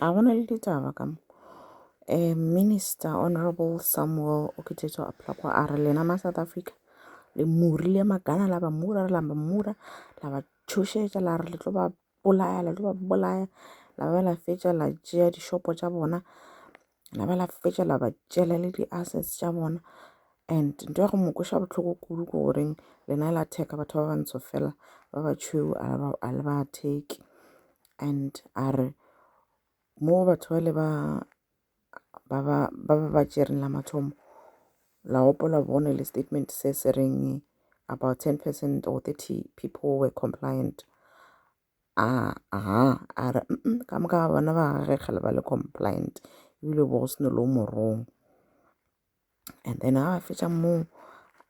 I want to litaba ka Minister Honorable Samuel Okiteto Ablakwa are lena ma South Africa le murile magana la ba mura la ba tshoshetsa la re le tlo ba bolaya la ba la fetša la tšea dishopo tša bona la ba la fetša la ba tšela le di-assets tša bona. And ntho ya go mo kweša bohloko kudu ke goreng lena la theka batho ba bantsho fela ba ba tšhweu a le ba take. And a re mo batho ba le ba tšereng la mathomo la gopola bone le statement se se reng about 10% or 30 people were compliant. A re ka moka bona ba gagegela ba le compliant ebile bo go se no lo morong. And then a fetša moo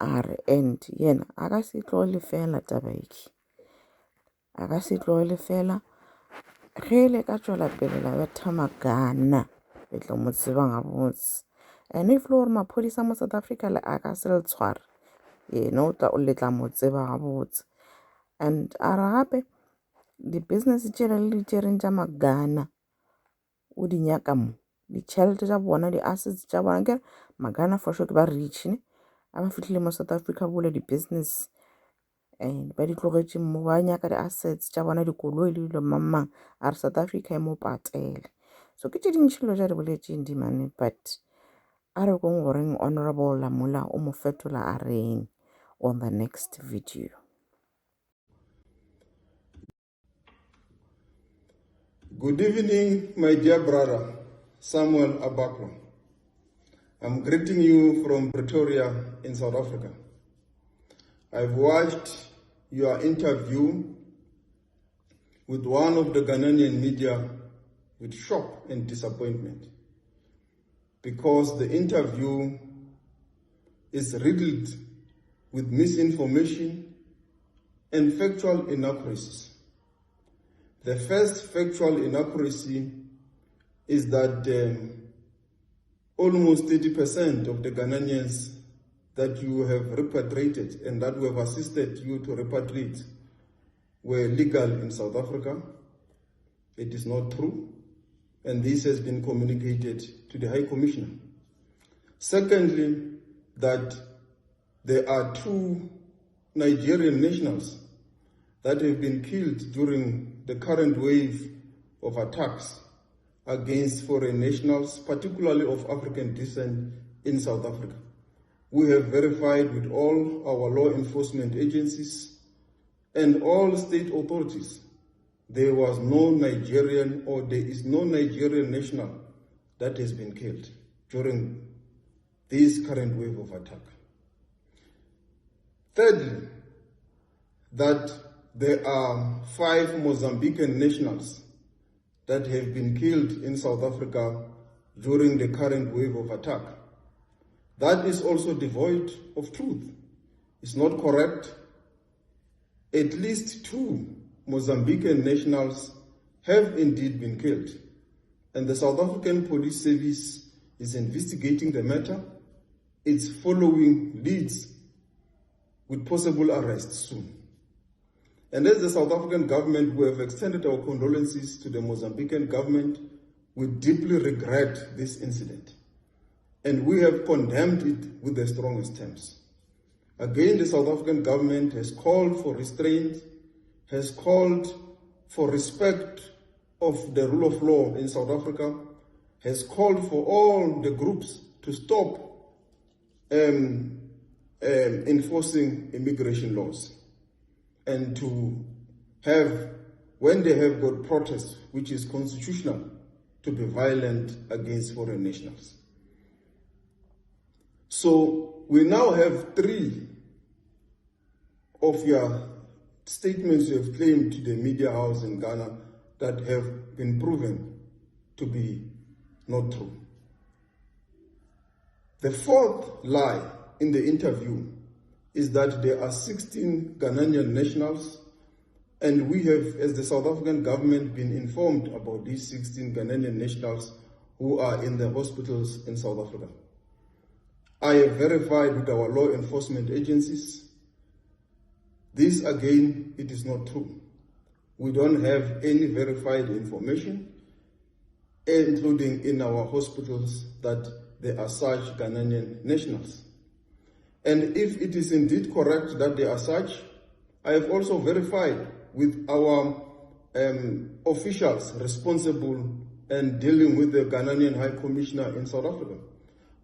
a re and yena a ka se tlogele fela tabaiki a ka se tlogele fela ge le ka tšwela pele la betha magana le tlo mo tseba gabotse. And if le gore maphodisa mo South Africa le a ka se le tshware yena le tla mo tseba gabotse. And a re gape di-business tšela le di tšereng tša magana o di nyaka mo ditšhelete tša bona di-assets tša bona ke magana for sure ke ba rich a ba fihlile mo South Africa bole di-business and ba di tlogetše mo ba nyaka di-assets tša bona dikoloi le dilo mang a re South Africa e mo patele. So ke tše dintšhilo tša di boletšeng di mane but a re kong goreng Honorable Lamola o mo fetola a reng on the next video. Good evening, my dear brother, Samuel Ablakwa. I'm greeting you from Pretoria in South Africa. I've watched your interview with one of the Ghanaian media with shock and disappointment because the interview is riddled with misinformation and factual inaccuracies. The first factual inaccuracy is that almost 30% of the Ghanaians that you have repatriated and that we have assisted you to repatriate were legal in South Africa. It is not true, and this has been communicated to the High Commissioner. Secondly, that there are 2 Nigerian nationals that have been killed during the current wave of attacks against foreign nationals, particularly of African descent in South Africa. We have verified with all our law enforcement agencies and all state authorities there was no Nigerian or there is no Nigerian national that has been killed during this current wave of attack. Thirdly, that there are 5 Mozambican nationals that have been killed in South Africa during the current wave of attack. That is also devoid of truth. It's not correct. At least 2 Mozambican nationals have indeed been killed, and the South African Police Service is investigating the matter. It's following leads with possible arrests soon. And as the South African government, we have extended our condolences to the Mozambican government. We deeply regret this incident, and we have condemned it with the strongest terms. Again, the South African government has called for restraint, has called for respect of the rule of law in South Africa, has called for all the groups to stop enforcing immigration laws, and to have, when they have got protests, which is constitutional, to be violent against foreign nationals. So we now have 3 of your statements you have claimed to the media house in Ghana that have been proven to be not true. The 4th lie in the interview is that there are 16 Ghanaian nationals, and we have, as the South African government, been informed about these 16 Ghanaian nationals who are in the hospitals in South Africa. I have verified with our law enforcement agencies. This, again, it is not true. We don't have any verified information. including in our hospitals, that there are such Ghanaian nationals. And if it is indeed correct that there are such, I have also verified with our officials responsible and dealing with the Ghanaian High Commissioner in South Africa,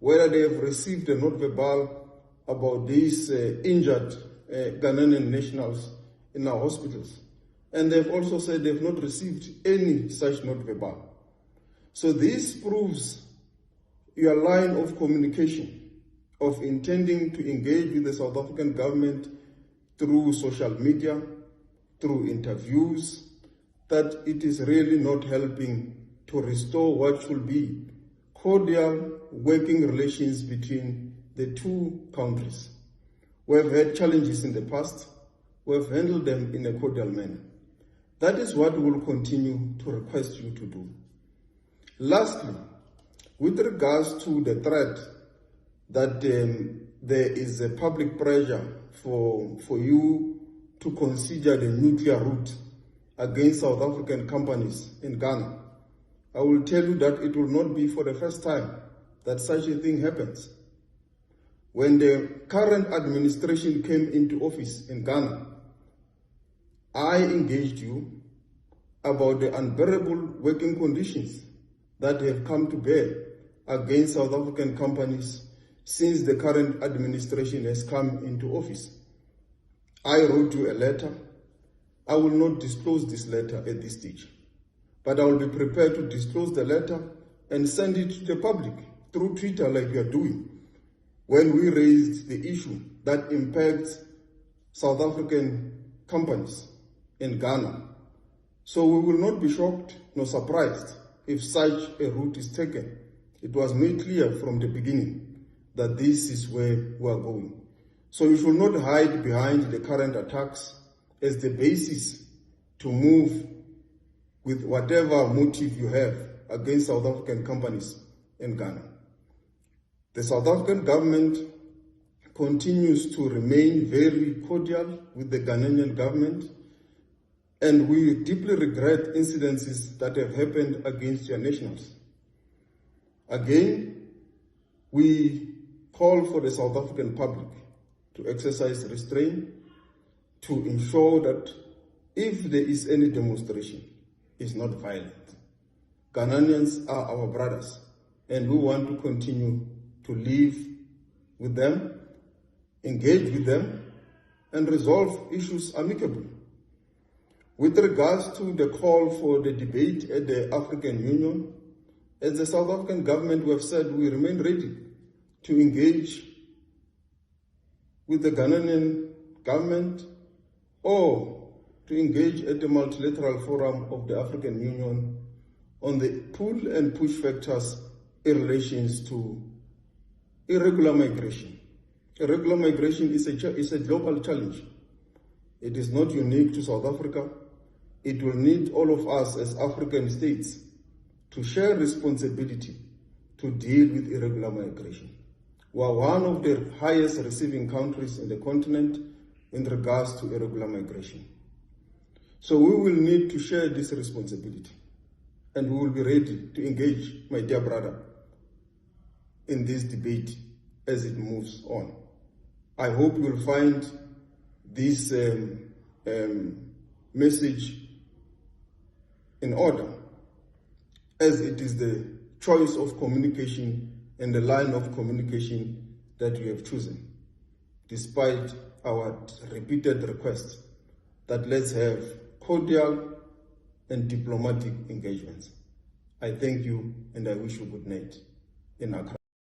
whether they have received a note verbal about these injured Ghanaian nationals in our hospitals. And they've also said they've not received any such note verbal. So this proves your line of communication of intending to engage with the South African government through social media, through interviews, that it is really not helping to restore what should be cordial working relations between the two countries. We have had challenges in the past. We have handled them in a cordial manner. That is what we will continue to request you to do. Lastly, with regards to the threat that there is a public pressure for you to consider the nuclear route against South African companies in Ghana, I will tell you that it will not be for the first time that such a thing happens. When the current administration came into office in Ghana, I engaged you about the unbearable working conditions that have come to bear against South African companies since the current administration has come into office. I wrote you a letter. I will not disclose this letter at this stage, but I will be prepared to disclose the letter and send it to the public through Twitter like we are doing when we raised the issue that impacts South African companies in Ghana. So we will not be shocked nor surprised if such a route is taken. It was made clear from the beginning that this is where we are going. So you should not hide behind the current attacks as the basis to move with whatever motive you have against South African companies in Ghana. The South African government continues to remain very cordial with the Ghanaian government, and we deeply regret incidences that have happened against your nationals. Again, we call for the South African public to exercise restraint, to ensure that if there is any demonstration, it's not violent. Ghanaians are our brothers, and we want to continue to live with them, engage with them, and resolve issues amicably. With regards to the call for the debate at the African Union, as the South African government, we have said we remain ready to engage with the Ghanaian government or to engage at the multilateral forum of the African Union on the pull and push factors in relation to irregular migration. Irregular migration is a global challenge. It is not unique to South Africa. It will need all of us as African states to share responsibility to deal with irregular migration. We are one of the highest receiving countries in the continent in regards to irregular migration. So we will need to share this responsibility, and we will be ready to engage, my dear brother, in this debate as it moves on. I hope you will find this message in order, as it is the choice of communication and the line of communication that we have chosen, despite our repeated requests that let's have cordial and diplomatic engagements. I thank you and I wish you good night in Accra.